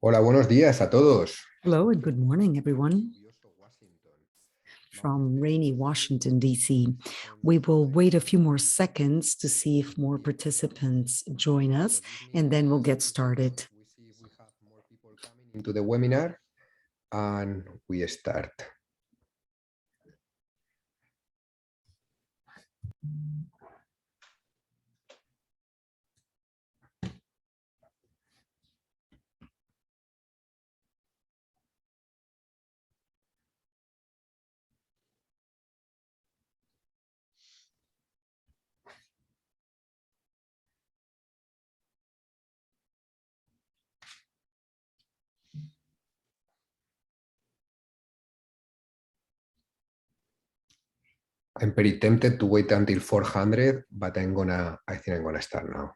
Hola, buenos días a todos. Hello and good morning, everyone. From rainy Washington, D.C. We will wait a few more seconds to see if more participants join us, and then we'll get started. We have more people coming into the webinar, and we start. I'm pretty tempted to wait until 400, but I think I'm gonna start now.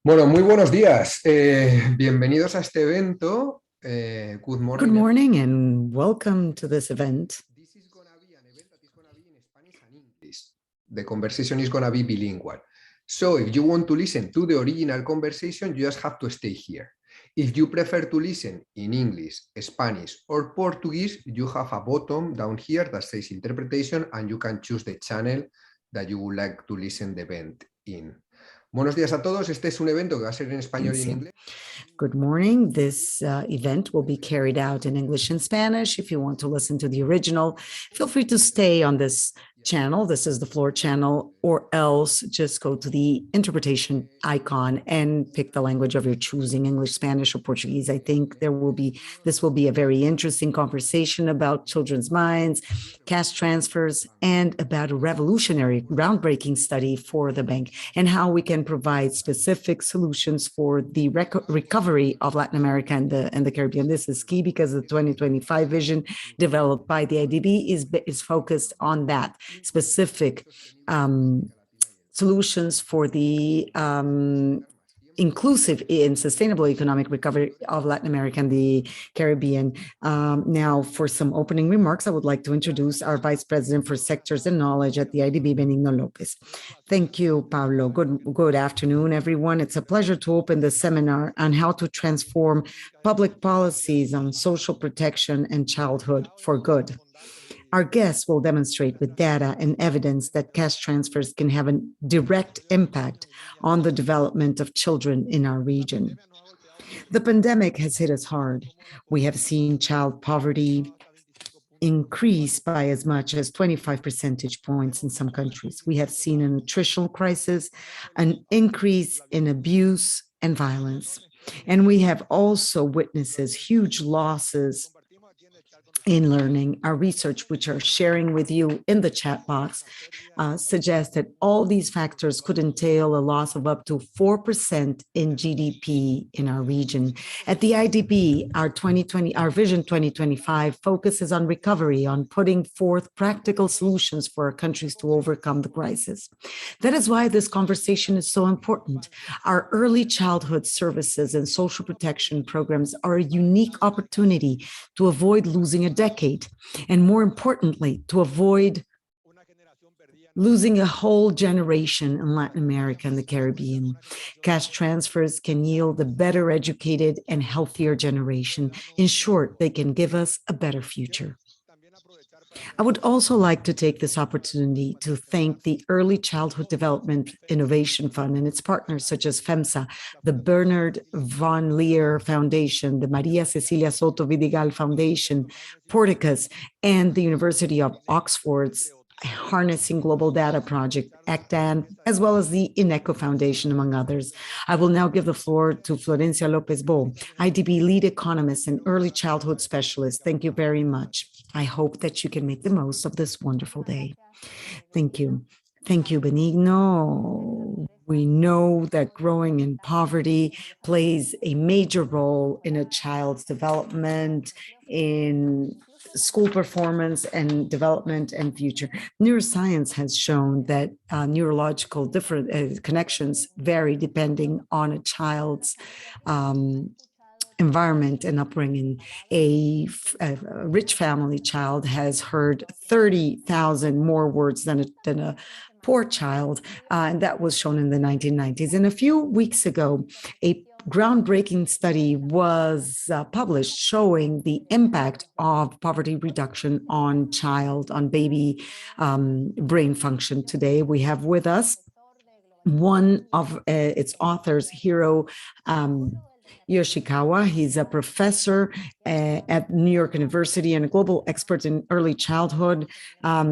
Bueno, muy buenos días. Bienvenidos a este evento. Good morning. Good morning and welcome to this event. This is gonna be an event that is gonna be in Spanish and English. The conversation is gonna be bilingual. So if you want to listen to the original conversation, you just have to stay here. If you prefer to listen in English, Spanish, or Portuguese, you have a button down here that says interpretation, and you can choose the channel that you would like to listen the event in. Buenos días a todos. Este es un evento que va a ser en español y en inglés. Good morning. This event will be carried out in English and Spanish. If you want to listen to the original, feel free to stay on this channel. This is the floor channel, or else just go to the interpretation icon and pick the language of your choosing, English, Spanish, or Portuguese. I think this will be a very interesting conversation about children's minds, cash transfers, and about a revolutionary, groundbreaking study for the bank and how we can provide specific solutions for the recovery of Latin America and the Caribbean. This is key because the 2025 vision developed by the IDB is focused on that. Specific solutions for the inclusive and sustainable economic recovery of Latin America and the Caribbean. Now, for some opening remarks, I would like to introduce our Vice President for Sectors and Knowledge at the IDB, Benigno Lopez. Thank you, Pablo. Good afternoon, everyone. It's a pleasure to open the seminar on how to transform public policies on social protection and childhood for good. Our guests will demonstrate with data and evidence that cash transfers can have a direct impact on the development of children in our region. The pandemic has hit us hard. We have seen child poverty increase by as much as 25 percentage points in some countries. We have seen a nutritional crisis, an increase in abuse and violence. And we have also witnessed huge losses in learning. Our research, which are sharing with you in the chat box, suggests that all these factors could entail a loss of up to 4% in GDP in our region. At the IDB, our Vision 2025 focuses on recovery, on putting forth practical solutions for our countries to overcome the crisis. That is why this conversation is so important. Our early childhood services and social protection programs are a unique opportunity to avoid losing a decade, and more importantly, to avoid losing a whole generation in Latin America and the Caribbean. Cash transfers can yield a better educated and healthier generation. In short, they can give us a better future. I would also like to take this opportunity to thank the Early Childhood Development Innovation Fund and its partners such as FEMSA, the Bernard von Leer Foundation, the Maria Cecilia Soto Vidigal Foundation, Porticus, and the University of Oxford's Harnessing Global Data Project, ACTAN, as well as the INECO Foundation, among others. I will now give the floor to Florencia Lopez-Bo, IDB lead economist and early childhood specialist. Thank you very much. I hope that you can make the most of this wonderful day. Thank you. Thank you, Benigno. We know that growing in poverty plays a major role in a child's development, in school performance and development and future. Neuroscience has shown that neurological different connections vary depending on a child's environment and upbringing. A rich family child has heard 30,000 more words than a poor child, and that was shown in the 1990s. And a few weeks ago, a groundbreaking study was published showing the impact of poverty reduction on baby brain function. Today, we have with us one of its authors, Yoshikawa. He's a professor at New York University and a global expert in early childhood.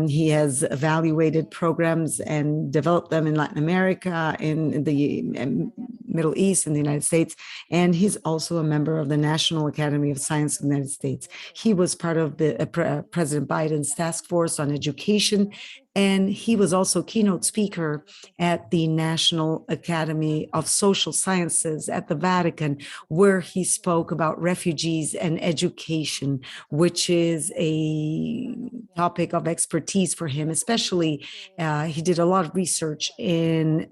He has evaluated programs and developed them in Latin America, in the Middle East, in the United States, and he's also a member of the National Academy of Science in the United States. He was part of the President Biden's task force on education, and he was also keynote speaker at the National Academy of Social Sciences at the Vatican, where he spoke about refugees and education, which is a topic of expertise for him, especially he did a lot of research in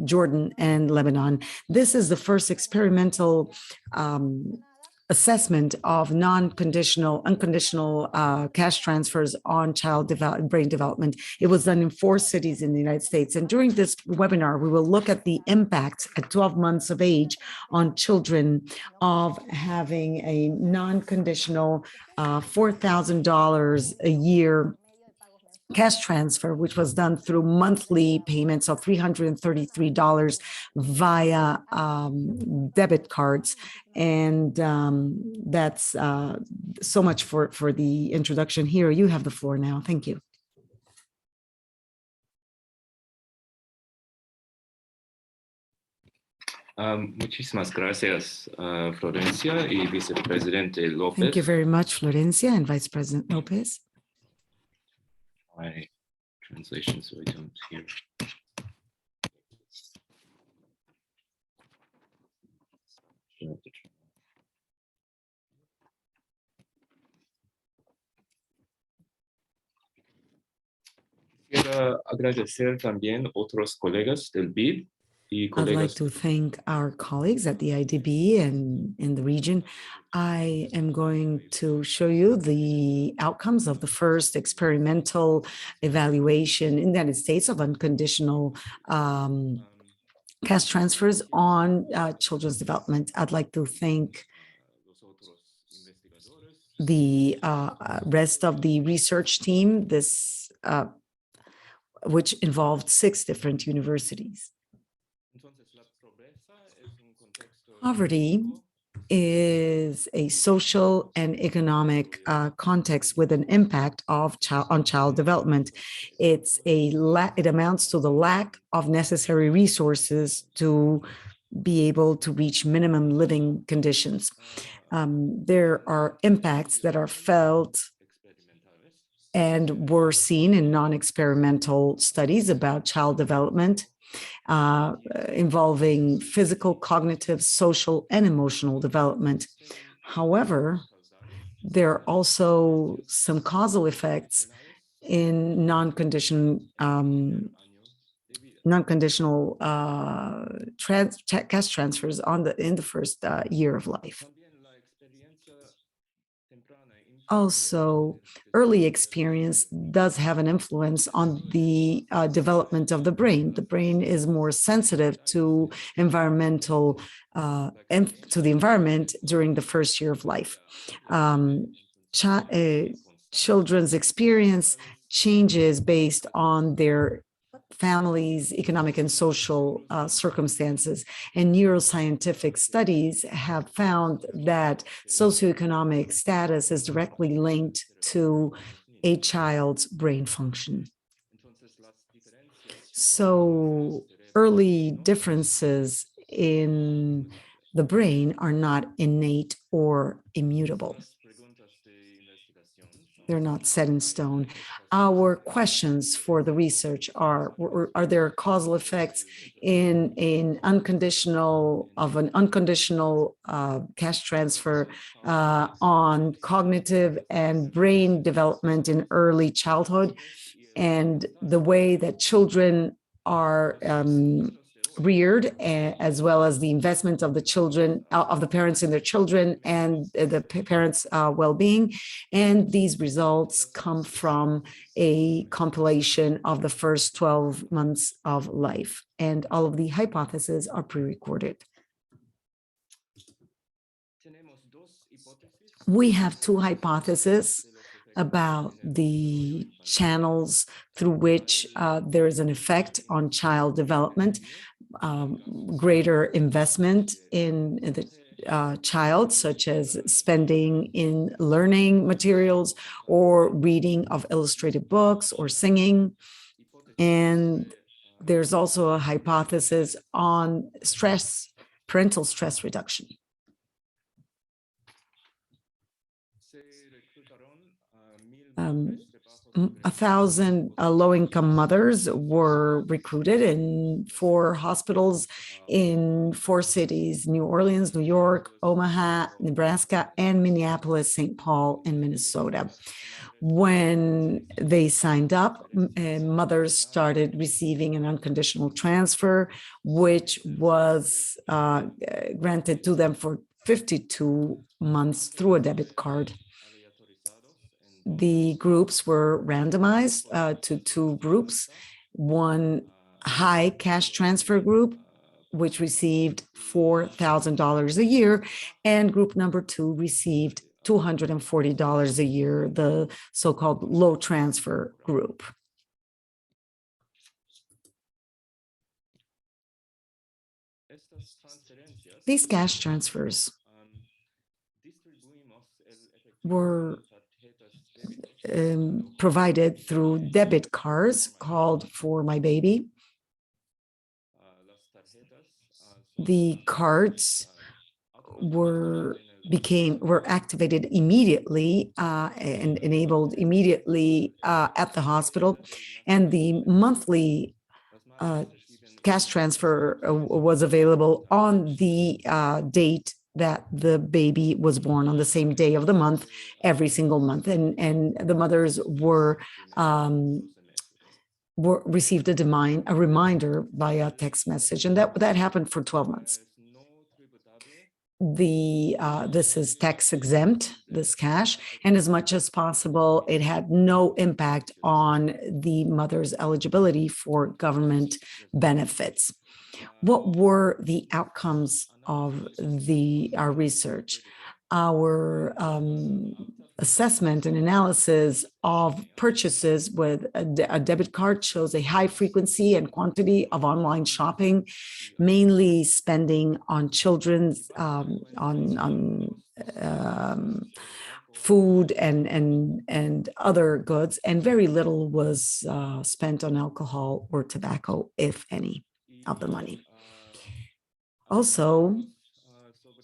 Jordan and Lebanon. This is the first experimental assessment of unconditional cash transfers on brain development. It was done in 4 cities in the United States. And during this webinar, we will look at the impact at 12 months of age on children of having a non-conditional $4,000 a year cash transfer, which was done through monthly payments of $333 via debit cards. And that's so much for the introduction here. You have the floor now. Thank you. Muchísimas gracias, Florencia y Vicepresidente López. Thank you very much, Florencia and Vice President Lopez. My translation, so I don't hear. Quisiera agradecer también otros colegas del BID. I'd like to thank our colleagues at the IDB and in the region. I am going to show you the outcomes of the first experimental evaluation in the United States of unconditional cash transfers on children's development. I'd like to thank the rest of the research team, which involved 6 different universities. Poverty is a social and economic context with an impact on child development. It amounts to the lack of necessary resources to be able to reach minimum living conditions. There are impacts that are felt and were seen in non-experimental studies about child development, involving physical, cognitive, social, and emotional development. However, there are also some causal effects in non-conditional cash transfers in the first year of life. Also, early experience does have an influence on the development of the brain. The brain is more sensitive to the environment during the first year of life. Children's experience changes based on their families' economic and social circumstances. And neuroscientific studies have found that socioeconomic status is directly linked to a child's brain function. So early differences in the brain are not innate or immutable. They're not set in stone. Our questions for the research are there causal effects in an unconditional cash transfer on cognitive and brain development in early childhood, and the way that children are reared, as well as the investment of the children, of the parents in their children and the parents' well-being. And these results come from a compilation of the first 12 months of life. And all of the hypotheses are pre-recorded. We have two hypotheses about the channels through which there is an effect on child development, greater investment in the child, such as spending in learning materials or reading of illustrated books or singing. And there's also a hypothesis on stress, parental stress reduction. 1,000 low-income mothers were recruited in 4 hospitals in 4 cities: New Orleans, New York, Omaha, Nebraska, and Minneapolis, St. Paul, and Minnesota. When they signed up, mothers started receiving an unconditional transfer, which was granted to them for 52 months through a debit card. The groups were randomized to 2 groups: one high cash transfer group, which received $4,000 a year, and group number 2 received $240 a year, the so-called low transfer group. These cash transfers were provided through debit cards called For My Baby. The cards were activated immediately and enabled immediately at the hospital, and the monthly cash transfer was available on the date that the baby was born, on the same day of the month, every single month, and the mothers were received a reminder via text message, and that happened for 12 months. This is tax exempt, this cash, and as much as possible, it had no impact on the mother's eligibility for government benefits. What were the outcomes of our research? Our assessment and analysis of purchases with a debit card shows a high frequency and quantity of online shopping, mainly spending on children's, on food and other goods, and very little was spent on alcohol or tobacco, if any, of the money. Also,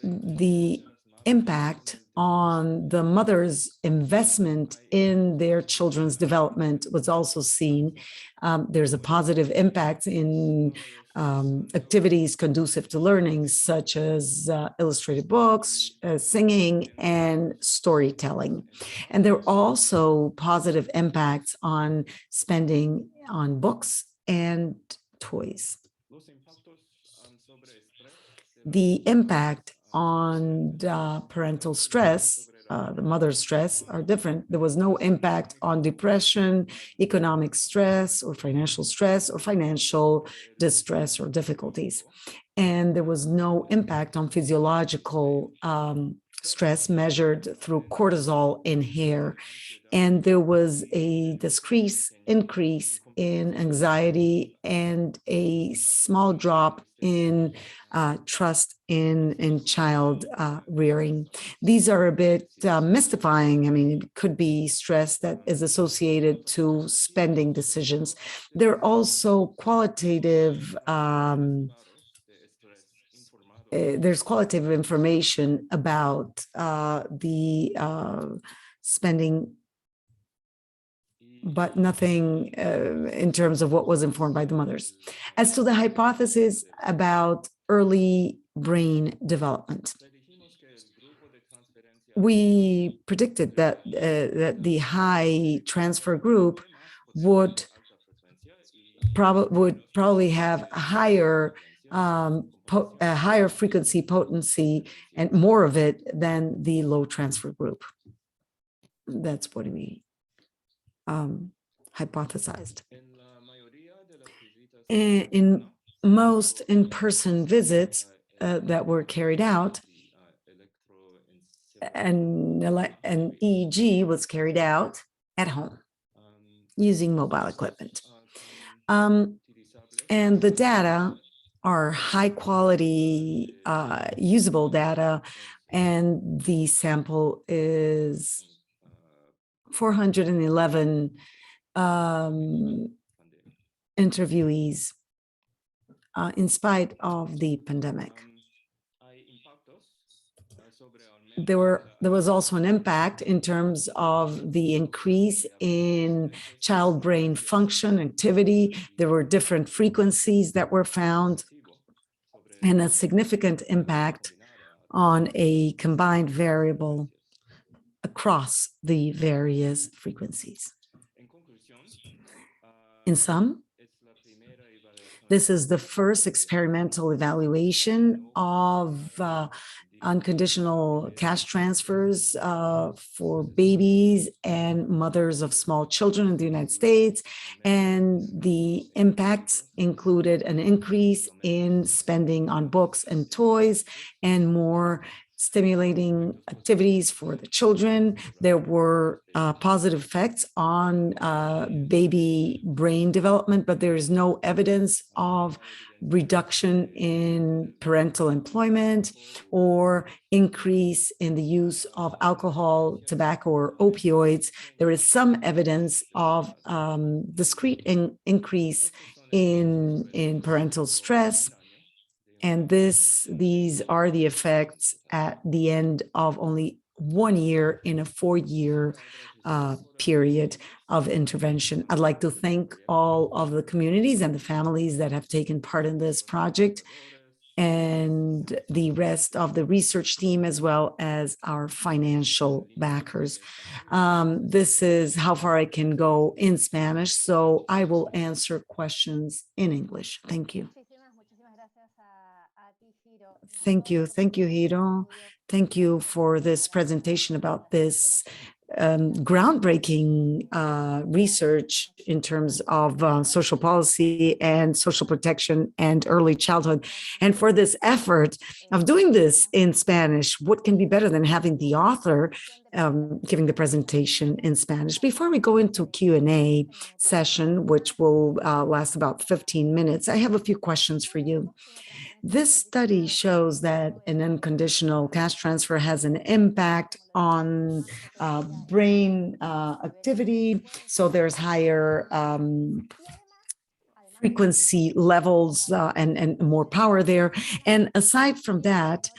the impact on the mother's investment in their children's development was also seen. There's a positive impact in activities conducive to learning, such as illustrated books, singing, and storytelling. And there are also positive impacts on spending on books and toys. The impact on parental stress, the mother's stress, are different. There was no impact on depression, economic stress, or financial distress or difficulties. And there was no impact on physiological stress measured through cortisol in hair. And there was a increase in anxiety and a small drop in trust in child rearing. These are a bit mystifying. I mean, it could be stress that is associated to spending decisions. There are also qualitative there's qualitative information about the spending, but nothing in terms of what was informed by the mothers. As to the hypothesis about early brain development, we predicted that that the high transfer group would probably have a higher frequency, potency, and more of it than the low transfer group. That's what we hypothesized. In most in-person visits that were carried out, an EEG was carried out at home using mobile equipment. And the data are high quality, usable data, and the sample is 411 interviewees in spite of the pandemic. There was also an impact in terms of the increase in child brain function activity. There were different frequencies that were found and a significant impact on a combined variable across the various frequencies. In sum, this is the first experimental evaluation of unconditional cash transfers for babies and mothers of small children in the United States. And the impacts included an increase in spending on books and toys and more stimulating activities for the children. There were positive effects on baby brain development, but there is no evidence of reduction in parental employment or increase in the use of alcohol, tobacco, or opioids. There is some evidence of discrete increase in parental stress. And these are the effects at the end of only 1 year in a 4-year period of intervention. I'd like to thank all of the communities and the families that have taken part in this project and the rest of the research team, as well as our financial backers. This is how far I can go in Spanish, so I will answer questions in English. Thank you. Thank you, Hiro. Thank you for this presentation about this groundbreaking research in terms of social policy and social protection and early childhood. And for this effort of doing this in Spanish, what can be better than having the author giving the presentation in Spanish? Before we go into Q&A session, which will last about 15 minutes, I have a few questions for you. This study shows that an unconditional cash transfer has an impact on brain activity. So there's higher frequency levels and more power there. And aside from that,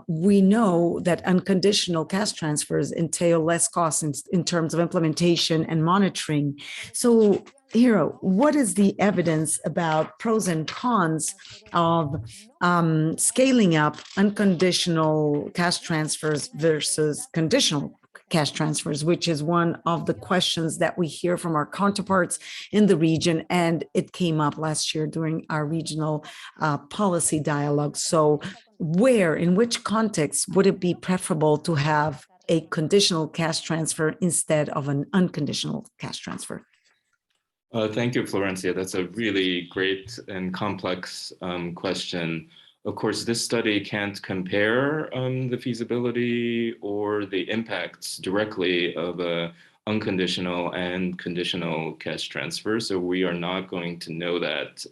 we know that unconditional cash transfers entail less costs in terms of implementation and monitoring. So Hiro, what is the evidence about pros and cons of scaling up unconditional cash transfers versus conditional cash transfers, which is one of the questions that we hear from our counterparts in the region, and it came up last year during our regional policy dialogue. So in which context would it be preferable to have a conditional cash transfer instead of an unconditional cash transfer? Thank you, Florencia. That's a really great and complex question. Of course, this study can't compare the feasibility or the impacts directly of unconditional and conditional cash transfer. So we are not going to know that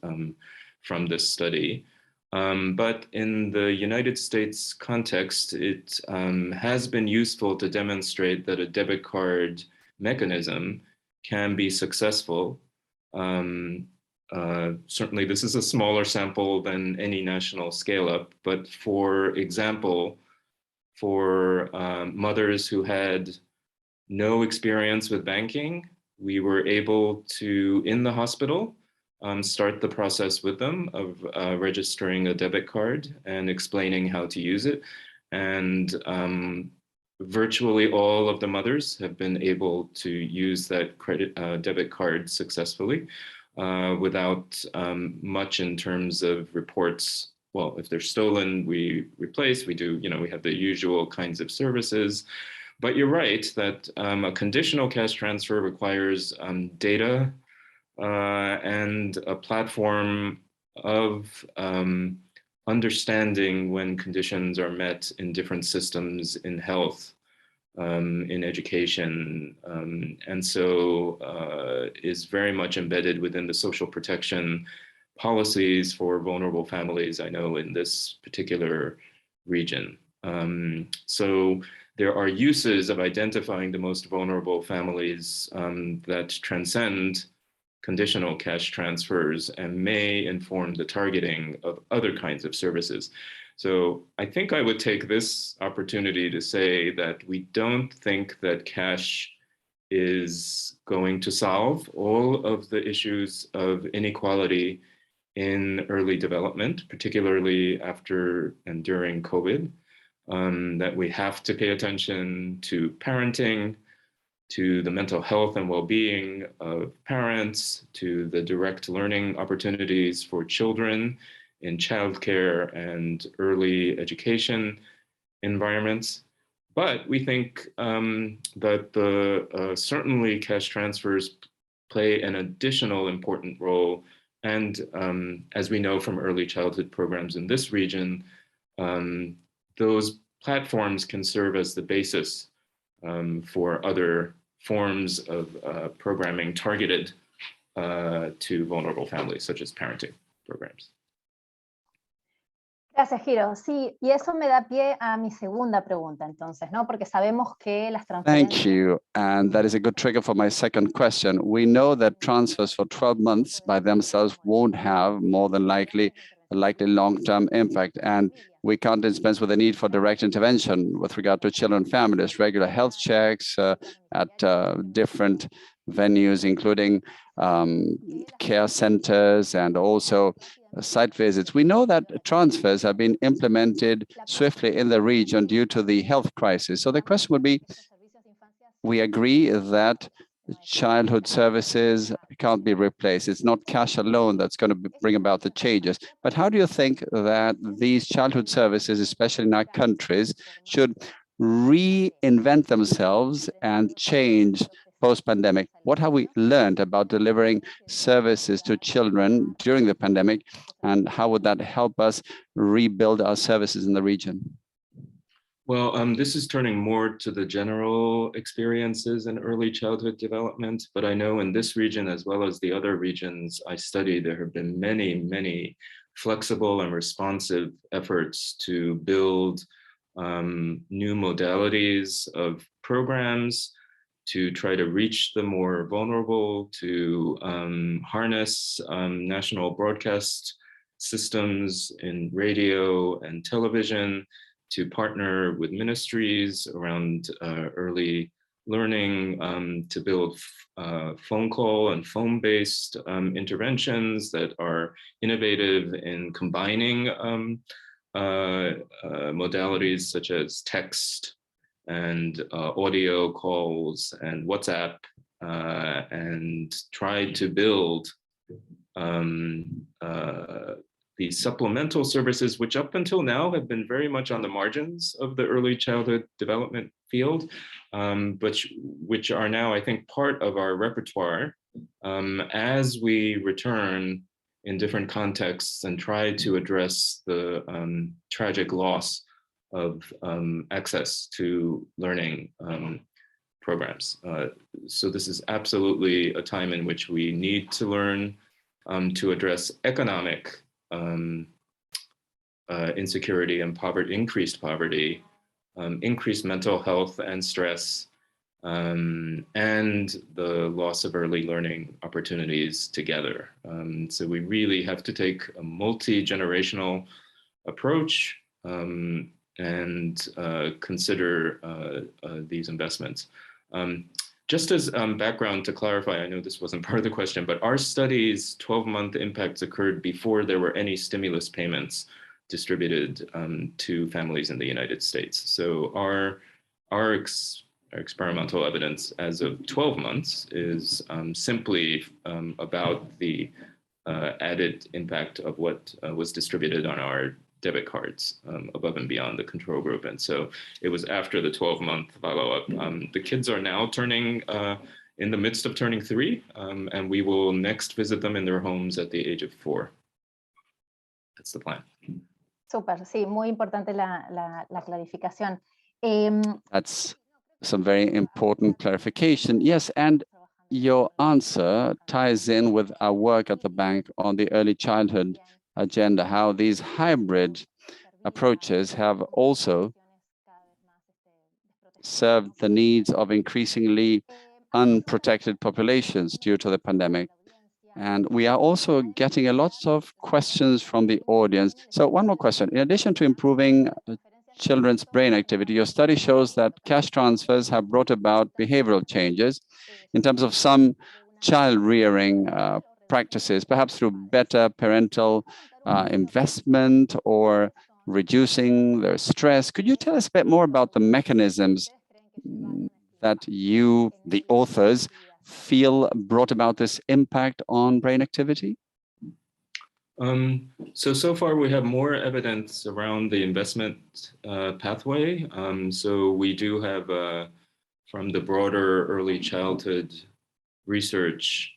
from this study. But in the United States context, it has been useful to demonstrate that a debit card mechanism can be successful. Certainly, this is a smaller sample than any national scale-up, but for example, for mothers who had no experience with banking, we were able to, in the hospital, start the process with them of registering a debit card and explaining how to use it. And virtually all of the mothers have been able to use that debit card successfully without much in terms of reports. Well, if they're stolen, we replace, we do, we have the usual kinds of services. But you're right that a conditional cash transfer requires data and a platform of understanding when conditions are met in different systems in health. in education, and so is very much embedded within the social protection policies for vulnerable families, I know, in this particular region. So there are uses of identifying the most vulnerable families that transcend conditional cash transfers and may inform the targeting of other kinds of services. So I think I would take this opportunity to say that we don't think that cash is going to solve all of the issues of inequality in early development, particularly after and during COVID, that we have to pay attention to parenting, to the mental health and well-being of parents, to the direct learning opportunities for children in childcare and early education environments. But we think that certainly cash transfers play an additional important role. And as we know from early childhood programs in this region, those platforms can serve as the basis for other forms of programming targeted to vulnerable families, such as parenting programs. Gracias, Hiro. Sí, y eso me da pie a mi segunda pregunta, entonces, ¿no? Porque sabemos que las transferencias... Thank you. And that is a good trigger for my second question. We know that transfers for 12 months by themselves won't have more than likely long-term impact. And we can't dispense with the need for direct intervention with regard to children and families, regular health checks at different venues, including care centers and also site visits. We know that transfers have been implemented swiftly in the region due to the health crisis. So the question would be, we agree that childhood services can't be replaced. It's not cash alone that's going to bring about the changes. But how do you think that these childhood services, especially in our countries, should reinvent themselves and change post-pandemic? What have we learned about delivering services to children during the pandemic, and how would that help us rebuild our services in the region? Well, this is turning more to the general experiences in early childhood development, but I know in this region, as well as the other regions I study, there have been many, many flexible and responsive efforts to build new modalities of programs to try to reach the more vulnerable, to harness national broadcast systems in radio and television, to partner with ministries around early learning, to build phone call and phone-based interventions that are innovative in combining modalities such as text and audio calls and WhatsApp, and tried to build these supplemental services, which up until now have been very much on the margins of the early childhood development field, but which are now, I think, part of our repertoire as we return in different contexts and try to address the tragic loss of access to learning programs. So this is absolutely a time in which we need to learn to address economic insecurity and poverty, increased poverty, increased mental health and stress, and the loss of early learning opportunities together. So we really have to take a multi-generational approach and consider these investments. Just as background to clarify, I know this wasn't part of the question, but our study's 12-month impacts occurred before there were any stimulus payments distributed to families in the United States. So our experimental evidence as of 12 months is simply about the added impact of what was distributed on our debit cards above and beyond the control group. And so it was after the 12-month follow-up. The kids are now turning, in the midst of turning 3, and we will next visit them in their homes at the age of 4. That's the plan. Súper, sí, muy importante la clarificación. That's some very important clarification. Yes, and your answer ties in with our work at the bank on the early childhood agenda, how these hybrid approaches have also served the needs of increasingly unprotected populations due to the pandemic. And we are also getting a lot of questions from the audience. So one more question. In addition to improving children's brain activity, your study shows that cash transfers have brought about behavioral changes in terms of some child rearing practices, perhaps through better parental investment or reducing their stress. Could you tell us a bit more about the mechanisms that you, the authors, feel brought about this impact on brain activity? So far we have more evidence around the investment pathway. So we do have from the broader early childhood research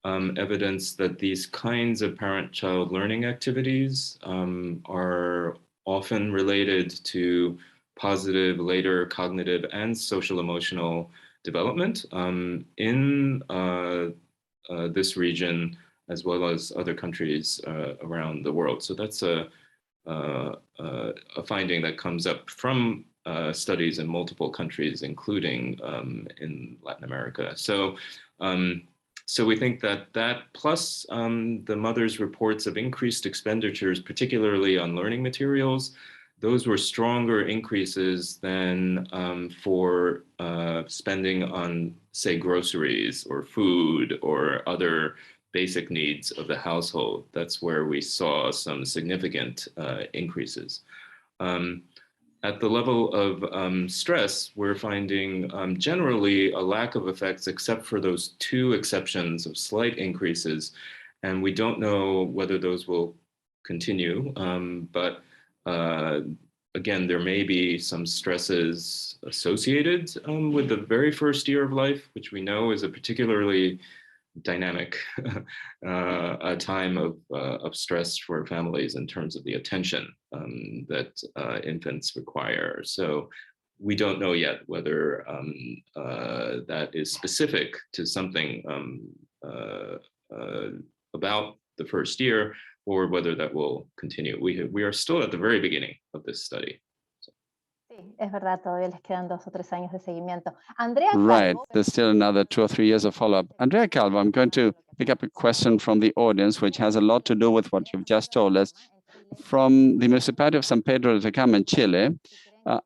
evidence that these kinds of parent-child learning activities are often related to positive later cognitive and social emotional development in this region, as well as other countries around the world. So that's a finding that comes up from studies in multiple countries, including in Latin America. So we think that plus the mother's reports of increased expenditures, particularly on learning materials, those were stronger increases than for spending on, say, groceries or food or other basic needs of the household. That's where we saw some significant increases. At the level of stress, we're finding generally a lack of effects, except for those two exceptions of slight increases. And we don't know whether those will continue, but again, there may be some stresses associated with the very first year of life, which we know is a particularly dynamic a time of stress for families in terms of the attention that infants require. So we don't know yet whether that is specific to something about the first year, or whether that will continue. We are still at the very beginning of this study. Sí, es verdad, todavía les quedan 2 o 3 años de seguimiento. Andrea Calvo. Right, there's still another 2 or 3 years of follow-up. Andrea Calvo, I'm going to pick up a question from the audience, which has a lot to do with what you've just told us. From the municipality of San Pedro de Atacama in Chile,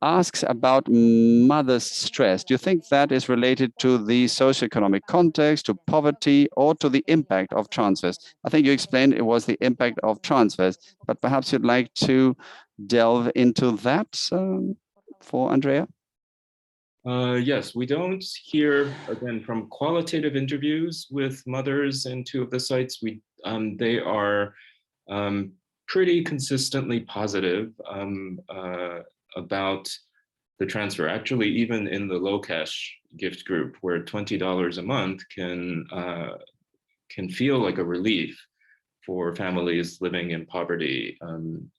asks about mother's stress. Do you think that is related to the socioeconomic context, to poverty, or to the impact of transfers? I think you explained it was the impact of transfers, but perhaps you'd like to delve into that for Andrea? Yes, we don't hear, again, from qualitative interviews with mothers in 2 of the sites. They are pretty consistently positive about the transfer. Actually, even in the low cash gift group, where $20 a month can feel like a relief for families living in poverty.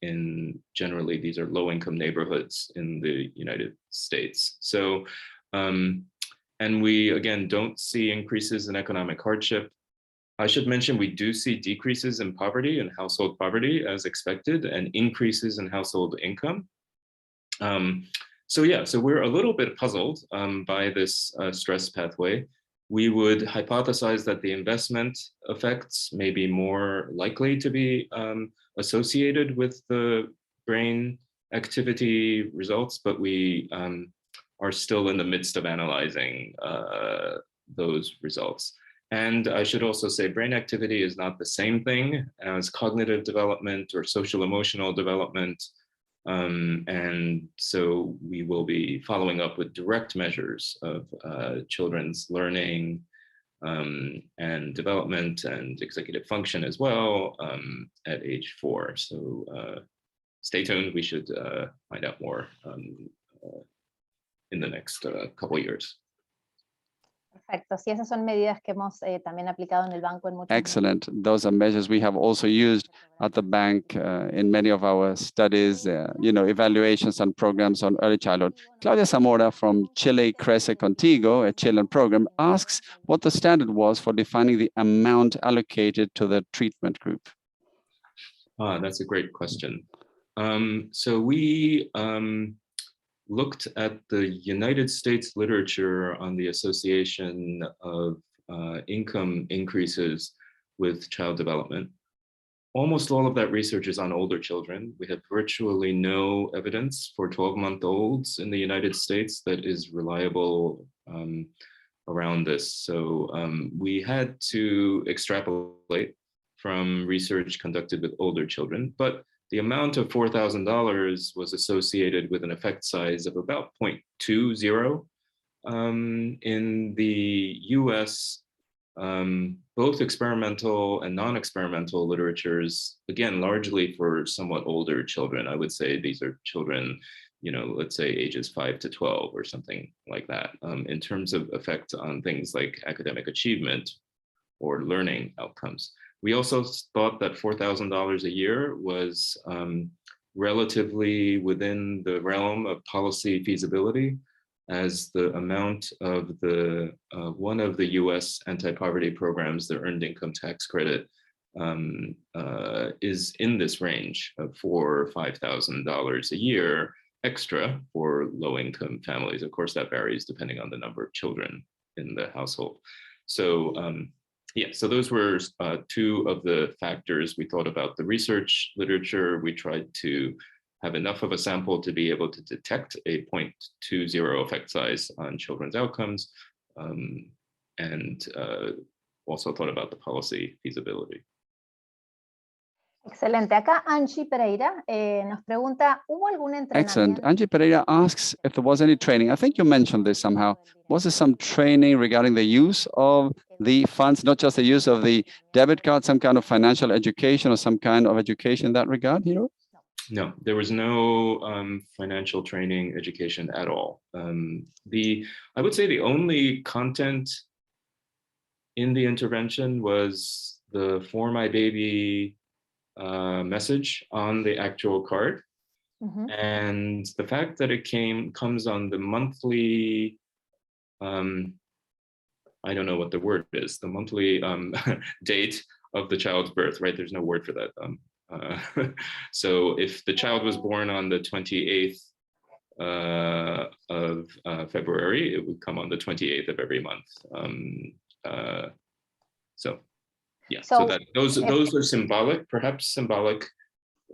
In generally, these are low-income neighborhoods in the United States. So, and we, again, don't see increases in economic hardship. I should mention we do see decreases in poverty and household poverty as expected, and increases in household income. So yeah, so we're a little bit puzzled by this stress pathway. We would hypothesize that the investment effects may be more likely to be associated with the brain activity results, but we are still in the midst of analyzing those results. And I should also say brain activity is not the same thing as cognitive development or social emotional development. And so we will be following up with direct measures of children's learning and development and executive function as well at age 4. So stay tuned. We should find out more in the next couple of years. Perfecto, sí, esas son medidas que hemos también aplicado en el banco en muchos. Excellent. Those are measures we have also used at the bank in many of our studies, evaluations and programs on early childhood. Claudia Zamora from Chile Crece Contigo, a Chilean program, asks what the standard was for defining the amount allocated to the treatment group. That's a great question. So we looked at the United States literature on the association of income increases with child development. Almost all of that research is on older children. We have virtually no evidence for 12-month-olds in the United States that is reliable around this. So we had to extrapolate from research conducted with older children, but the amount of $4,000 was associated with an effect size of about 0.20. In the US, both experimental and non-experimental literatures, again, largely for somewhat older children, I would say these are children, let's say ages 5 to 12 or something like that, in terms of effect on things like academic achievement or learning outcomes. We also thought that $4,000 a year was relatively within the realm of policy feasibility, as the amount of the one of the US anti-poverty programs, the Earned Income Tax Credit, is in this range of $4,000 or $5,000 a year extra for low-income families. Of course, that varies depending on the number of children in the household. So yeah, so those were two of the factors we thought about. The research literature, we tried to have enough of a sample to be able to detect a 0.20 effect size on children's outcomes, and also thought about the policy feasibility. Excelente. Acá Angie Pereira nos pregunta, ¿hubo algún entrenamiento? Excellent. Angie Pereira asks if there was any training. I think you mentioned this somehow. Was there some training regarding the use of the funds, not just the use of the debit card, some kind of financial education or some kind of education in that regard, Hiro? No, there was no financial training education at all. I would say the only content in the intervention was the For My Baby message on the actual card. Mm-hmm. And the fact that it comes on the monthly, I don't know what the word is, the monthly date of the child's birth, right? There's no word for that. So if the child was born on the 28th of February, it would come on the 28th of every month. So yeah, so that those are symbolic, perhaps symbolic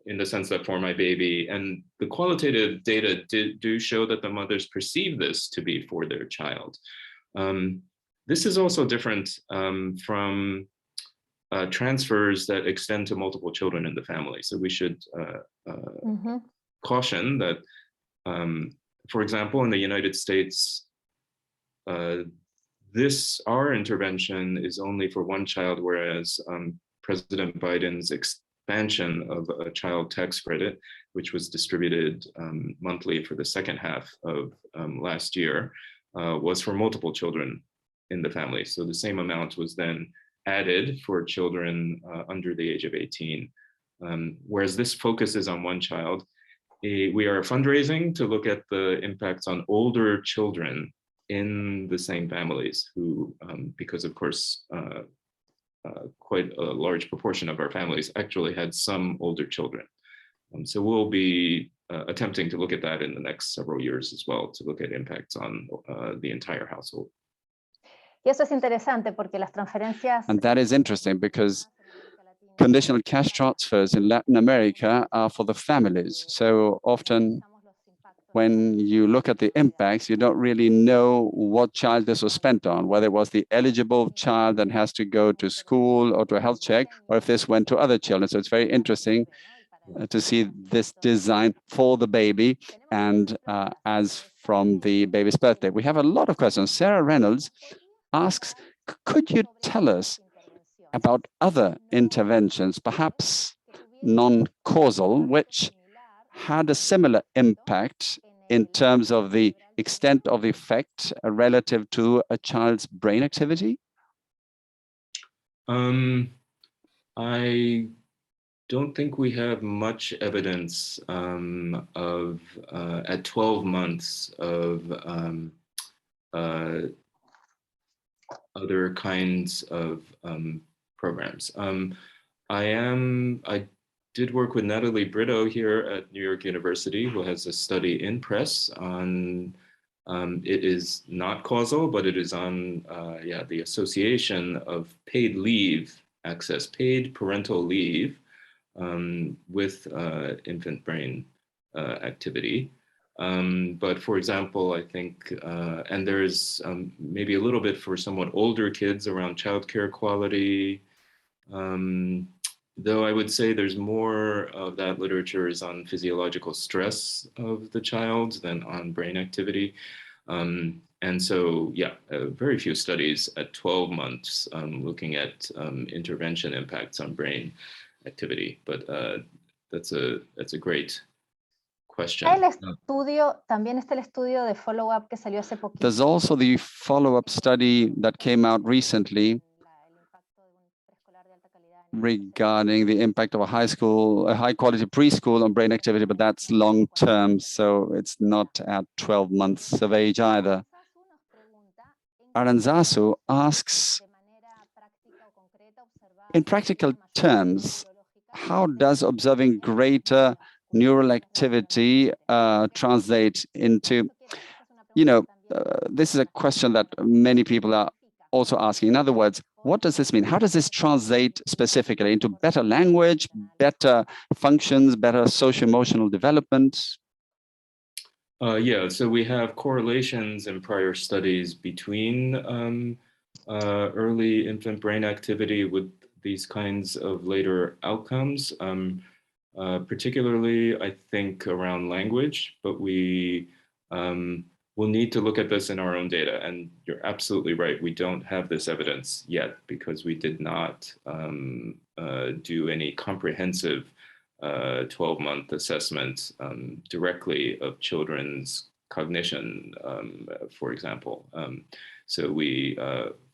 in the sense that For My Baby, and the qualitative data do show that the mothers perceive this to be for their child. This is also different from transfers that extend to multiple children in the family. So we should Mm-hmm. caution that, for example, in the United States, our intervention is only for one child, whereas President Biden's expansion of a child tax credit, which was distributed monthly for the second half of last year, was for multiple children in the family. So the same amount was then added for children under the age of 18. Whereas this focuses on one child, we are fundraising to look at the impacts on older children in the same families who, because of course, quite a large proportion of our families actually had some older children. So we'll be attempting to look at that in the next several years as well, to look at impacts on the entire household. Y eso es interesante porque las transferencias. And that is interesting because conditional cash transfers in Latin America are for the families. So often when you look at the impacts, you don't really know what child this was spent on, whether it was the eligible child that has to go to school or to a health check, or if this went to other children. So it's very interesting to see this design for the baby and as from the baby's birthday. We have a lot of questions. Sarah Reynolds asks, could you tell us about other interventions, perhaps non-causal, which had a similar impact in terms of the extent of the effect relative to a child's brain activity? I don't think we have much evidence of at 12 months of other kinds of programs. I did work with Natalie Brito here at New York University, who has a study in press on, it is not causal, but it is on the association of paid leave access, paid parental leave with infant brain activity. But for example, I think, and there's maybe a little bit for somewhat older kids around childcare quality, though I would say there's more of that literature is on physiological stress of the child than on brain activity. And so, very few studies at 12 months looking at intervention impacts on brain activity, but that's a great question. También está el estudio de follow-up que salió hace poquito. There's also the follow-up study that came out recently regarding the impact of a high-quality preschool on brain activity, but that's long-term, so it's not at 12 months of age either. Aranzazu asks, in practical terms, how does observing greater neural activity translate into, this is a question that many people are also asking. In other words, what does this mean? How does this translate specifically into better language, better functions, better socio-emotional development? So we have correlations in prior studies between early infant brain activity with these kinds of later outcomes, particularly, I think, around language, but we we'll need to look at this in our own data. And you're absolutely right. We don't have this evidence yet because we did not do any comprehensive 12-month assessment directly of children's cognition, for example. So we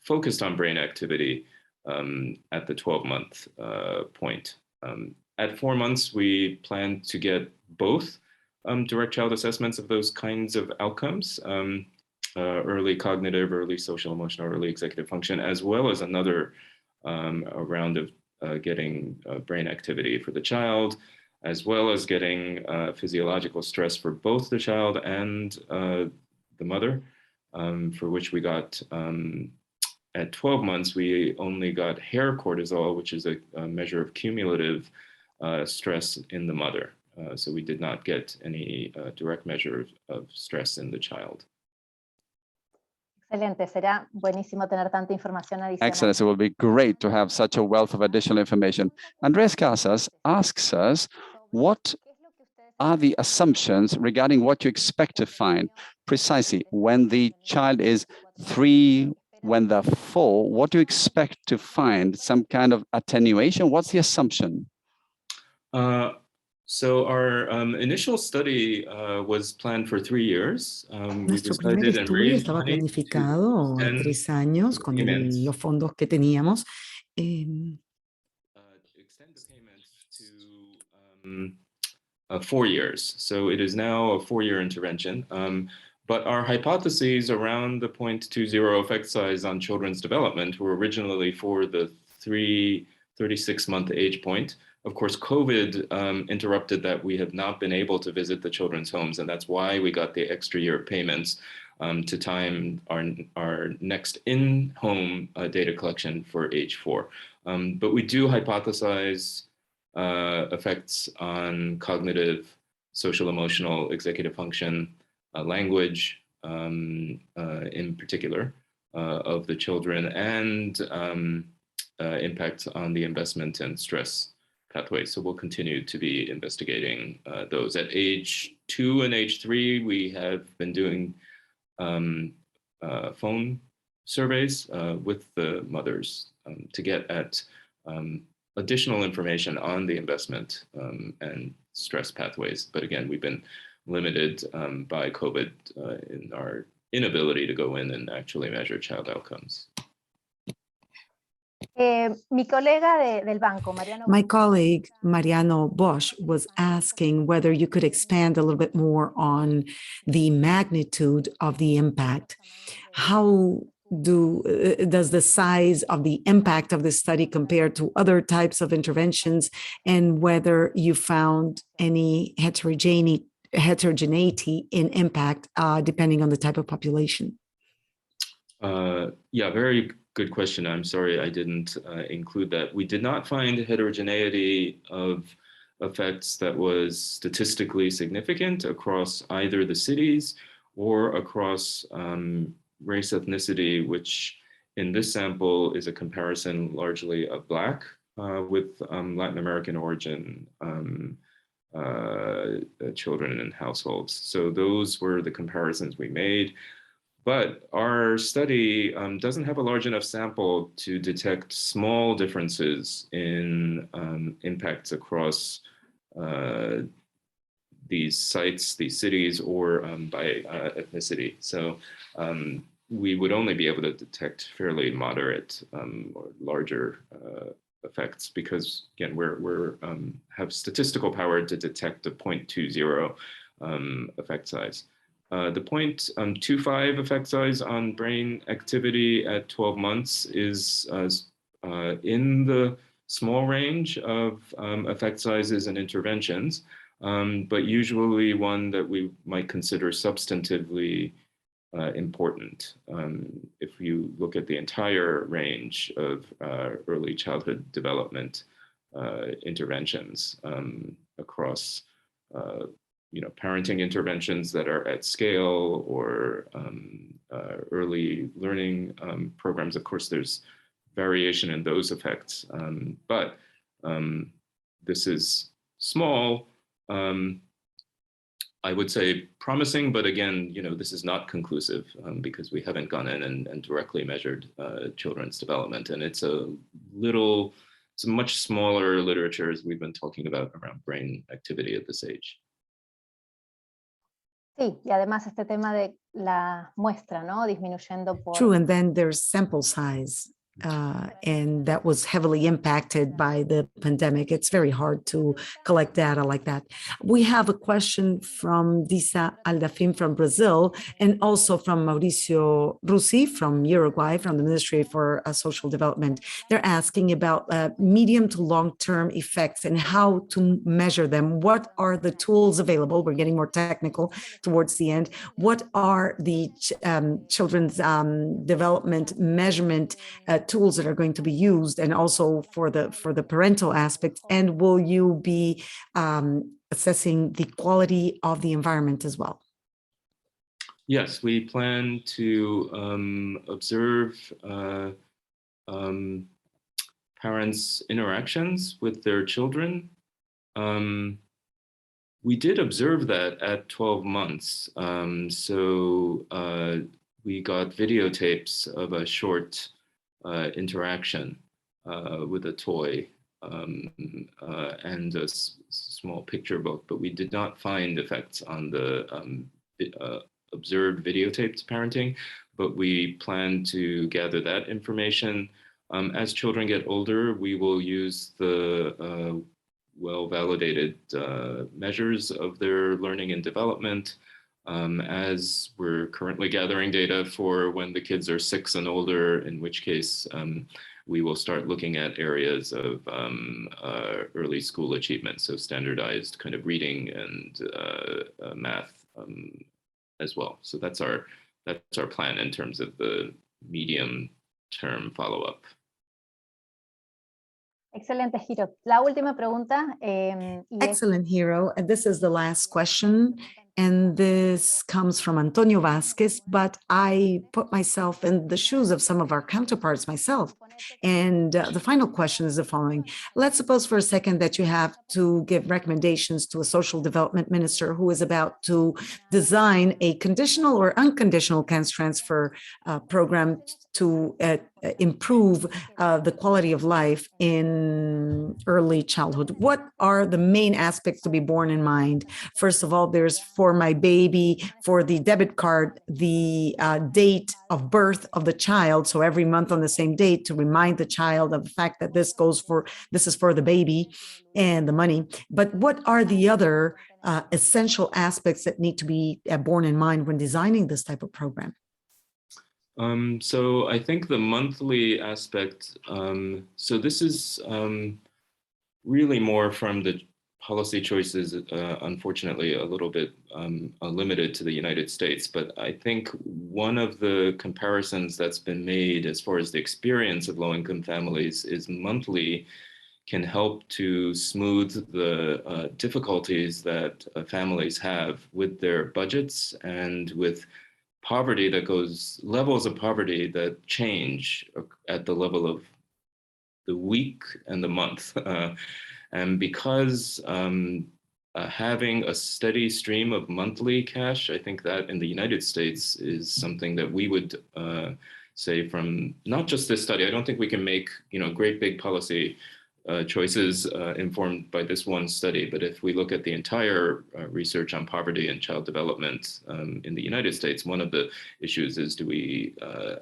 focused on brain activity at the 12-month point. At 4 months, we plan to get both direct child assessments of those kinds of outcomes, early cognitive, early social emotional, early executive function, as well as another a round of getting brain activity for the child, as well as getting physiological stress for both the child and the mother, for which we got, at 12 months, we only got hair cortisol, which is a measure of cumulative stress in the mother. So we did not get any direct measure of stress in the child. Excelente, será buenísimo tener tanta información adicional. Excellent. It will be great to have such a wealth of additional information. Andres Casas asks us, what are the assumptions regarding what you expect to find precisely when the child is 3, when they're 4? What do you expect to find? Some kind of attenuation? What's the assumption? So our initial study was planned for 3 years. Nuestro primer estudio estaba planificado a 3 años con los fondos que teníamos. Extend the payments to 4 years. So it is now a 4-year intervention. But our hypotheses around the 0.20 effect size on children's development were originally for the 36-month age point. Of course, COVID interrupted that. We have not been able to visit the children's homes, and that's why we got the extra year of payments to time our next in-home data collection for age 4. But we do hypothesize effects on cognitive, social, emotional, executive function, language in particular of the children, and impact on the investment and stress pathways. So we'll continue to be investigating those. At age 2 and age 3, we have been doing phone surveys with the mothers to get at additional information on the investment and stress pathways. But again, we've been limited by COVID in our inability to go in and actually measure child outcomes. Mi colega del banco, Mariano. My colleague, Mariano Bosch, was asking whether you could expand a little bit more on the magnitude of the impact. How does the size of the impact of the study compare to other types of interventions, and whether you found any heterogeneity in impact depending on the type of population? Yeah, very good question. I'm sorry I didn't include that. We did not find heterogeneity of effects that was statistically significant across either the cities or across race ethnicity, which in this sample is a comparison largely of Black with Latin American origin children and households. So those were the comparisons we made. But our study doesn't have a large enough sample to detect small differences in impacts across these sites, these cities, or by ethnicity. So we would only be able to detect fairly moderate or larger effects because, again, we're have statistical power to detect a 0.20 effect size. The 0.25 effect size on brain activity at 12 months is in the small range of effect sizes and interventions, but usually one that we might consider substantively important. If you look at the entire range of early childhood development interventions across parenting interventions that are at scale or early learning programs. Of course, there's variation in those effects, but this is small. I would say promising, but again, this is not conclusive because we haven't gone in and directly measured children's development, and it's a much smaller literature as we've been talking about around brain activity at this age. Sí, y además este tema de la muestra, ¿no? Disminuyendo por... True, and then there's sample size, and that was heavily impacted by the pandemic. It's very hard to collect data like that. We have a question from Disa Aldafim from Brazil, and also from Mauricio Russi from Uruguay, from the Ministry for Social Development. They're asking about medium to long-term effects and how to measure them. What are the tools available? We're getting more technical towards the end. What are the children's development measurement tools that are going to be used, and also for the parental aspect? And will you be assessing the quality of the environment as well? Yes, we plan to observe parents' interactions with their children. We did observe that at 12 months. So we got videotapes of a short interaction with a toy and a small picture book, but we did not find effects on the observed videotaped parenting, but we plan to gather that information. As children get older, we will use the well-validated measures of their learning and development. As we're currently gathering data for when the kids are 6 and older, in which case we will start looking at areas of early school achievement, so standardized kind of reading and math as well. So that's our plan in terms of the medium-term follow-up. Excelente, Hiro. La última pregunta. Excellent, Hiro. And this is the last question. And this comes from Antonio Vasquez, but I put myself in the shoes of some of our counterparts myself. And the final question is the following. Let's suppose for a second that you have to give recommendations to a social development minister who is about to design a conditional or unconditional cancer transfer program to improve the quality of life in early childhood? What are the main aspects to be borne in mind? First of all, there's for my baby, for the debit card, the date of birth of the child. So every month on the same date to remind the child of the fact that this is for the baby and the money. But what are the other essential aspects that need to be borne in mind when designing this type of program? So I think the monthly aspect, so this is really more from the policy choices, unfortunately, a little bit limited to the United States. But I think one of the comparisons that's been made as far as the experience of low-income families is monthly can help to smooth the difficulties that families have with their budgets and with poverty that levels of poverty that change at the level of the week and the month. And because having a steady stream of monthly cash, I think that in the United States is something that we would say from not just this study. I don't think we can make great big policy choices informed by this one study. But if we look at the entire research on poverty and child development in the United States, one of the issues is, do we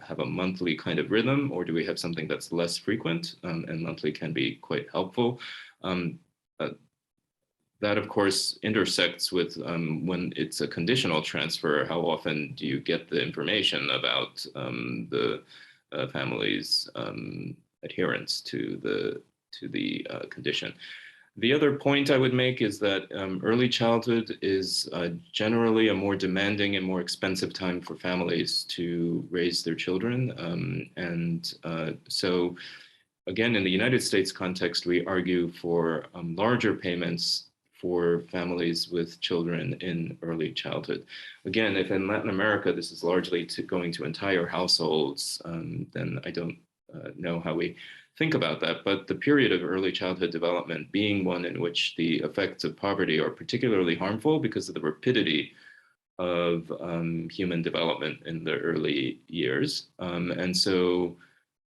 have a monthly kind of rhythm, or do we have something that's less frequent? And monthly can be quite helpful. That, of course, intersects with when it's a conditional transfer, how often do you get the information about the family's adherence to the condition. The other point I would make is that early childhood is generally a more demanding and more expensive time for families to raise their children. So again, in the United States context, we argue for larger payments for families with children in early childhood. Again, if in Latin America, this is largely going to entire households, then I don't know how we think about that. But the period of early childhood development being one in which the effects of poverty are particularly harmful because of the rapidity of human development in the early years. And so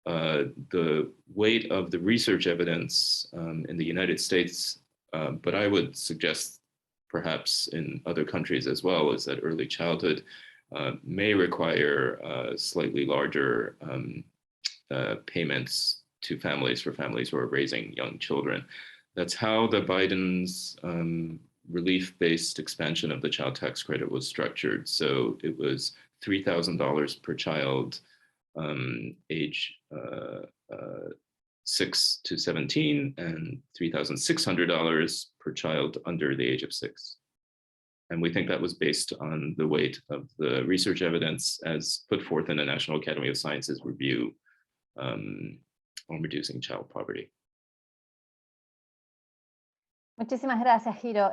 the weight of the research evidence in the United States, but I would suggest perhaps in other countries as well, is that early childhood may require slightly larger payments to families for families who are raising young children. That's how the Biden's relief-based expansion of the child tax credit was structured. So it was $3,000 per child, age 6 to 17, and $3,600 per child under the age of 6. And we think that was based on the weight of the research evidence as put forth in the National Academy of Sciences review on reducing child poverty. Muchísimas gracias, Hiro.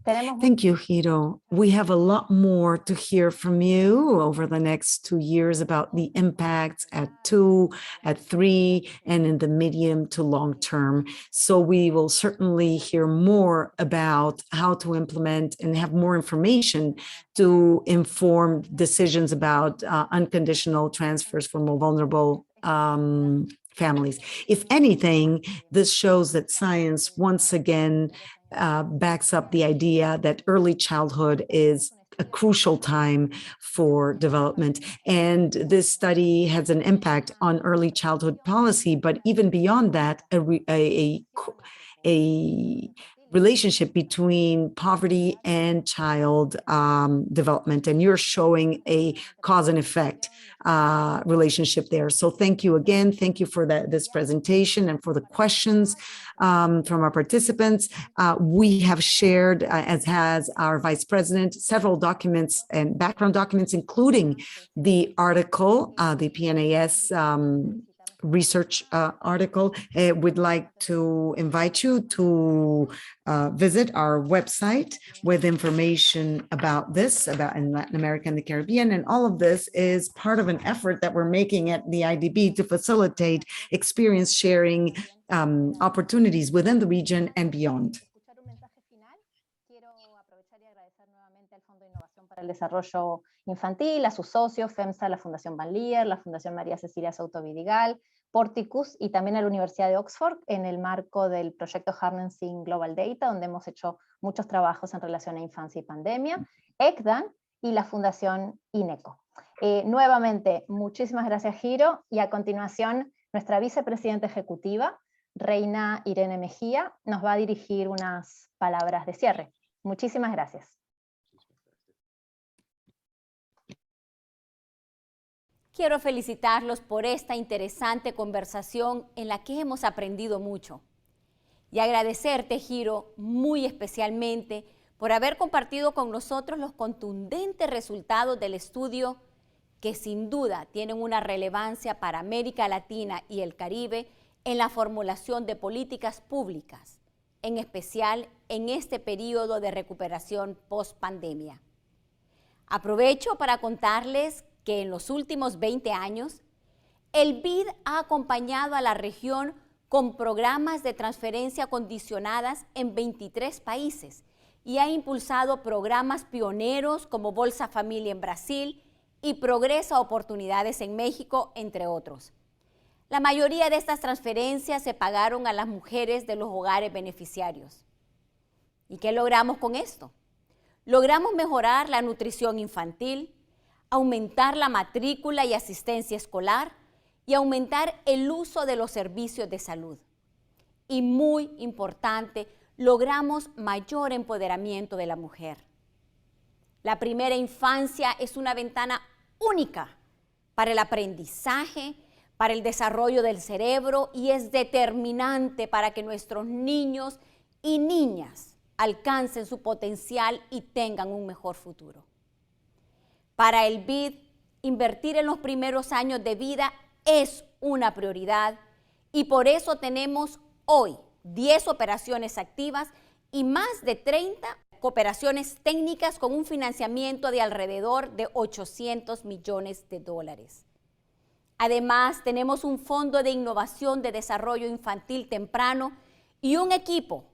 Thank you, Hiro. We have a lot more to hear from you over the next 2 years about the impacts at 2, at 3, and in the medium to long term. So we will certainly hear more about how to implement and have more information to inform decisions about unconditional transfers for more vulnerable families. If anything, this shows that science once again backs up the idea that early childhood is a crucial time for development. And this study has an impact on early childhood policy, but even beyond that, a relationship between poverty and child development. And you're showing a cause and effect relationship there. So thank you again. Thank you for this presentation and for the questions from our participants. We have shared, as has our Vice President, several documents and background documents, including the article, the PNAS research article. We'd like to invite you to visit our website with information about this, about in Latin America and the Caribbean. And all of this is part of an effort that we're making at the IDB to facilitate experience sharing opportunities within the region and beyond. el Desarrollo Infantil, a sus socios, FEMSA, la Fundación Van Leer, la Fundación María Cecilia Souto Vidigal, Porticus y también a la Universidad de Oxford en el marco del proyecto Harnessing Global Data, donde hemos hecho muchos trabajos en relación a infancia y pandemia, ECDAN y la Fundación INECO. Nuevamente, muchísimas gracias, Hiro, y a continuación nuestra vicepresidenta ejecutiva, Reina Irene Mejía, nos va a dirigir unas palabras de cierre. Muchísimas gracias. Quiero felicitarlos por esta interesante conversación en la que hemos aprendido mucho. Y agradecerte, Hiro, muy especialmente por haber compartido con nosotros los contundentes resultados del estudio que sin duda tienen una relevancia para América Latina y el Caribe en la formulación de políticas públicas, en especial en este periodo de recuperación post-pandemia. Aprovecho para contarles que en los últimos 20 años, el BID ha acompañado a la región con programas de transferencia condicionadas en 23 países y ha impulsado programas pioneros como Bolsa Familia en Brasil y Progreso a Oportunidades en México, entre otros. La mayoría de estas transferencias se pagaron a las mujeres de los hogares beneficiarios. ¿Y qué logramos con esto? Logramos mejorar la nutrición infantil, aumentar la matrícula y asistencia escolar y aumentar el uso de los servicios de salud. Y muy importante, logramos mayor empoderamiento de la mujer. La primera infancia es una ventana única para el aprendizaje, para el desarrollo del cerebro y es determinante para que nuestros niños y niñas alcancen su potencial y tengan un mejor futuro. Para el BID, invertir en los primeros años de vida es una prioridad y por eso tenemos hoy 10 operaciones activas y más de 30 cooperaciones técnicas con un financiamiento de alrededor de $800 millones. Además, tenemos un fondo de innovación de desarrollo infantil temprano y un equipo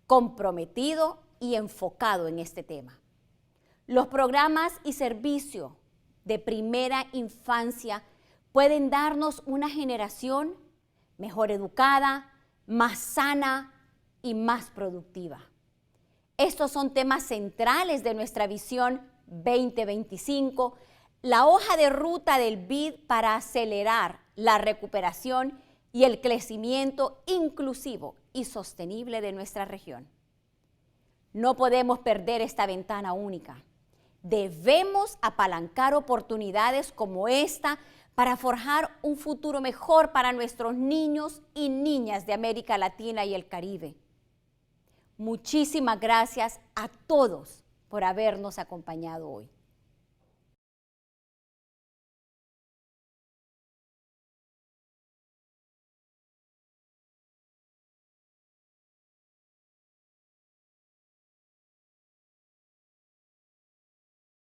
comprometido y enfocado en este tema. Los programas y servicios de primera infancia pueden darnos una generación mejor educada, más sana y más productiva. Estos son temas centrales de nuestra visión 2025, la hoja de ruta del BID para acelerar la recuperación y el crecimiento inclusivo y sostenible de nuestra región. No podemos perder esta ventana única. Debemos apalancar oportunidades como esta para forjar un futuro mejor para nuestros niños y niñas de América Latina y el Caribe. Muchísimas gracias a todos por habernos acompañado hoy.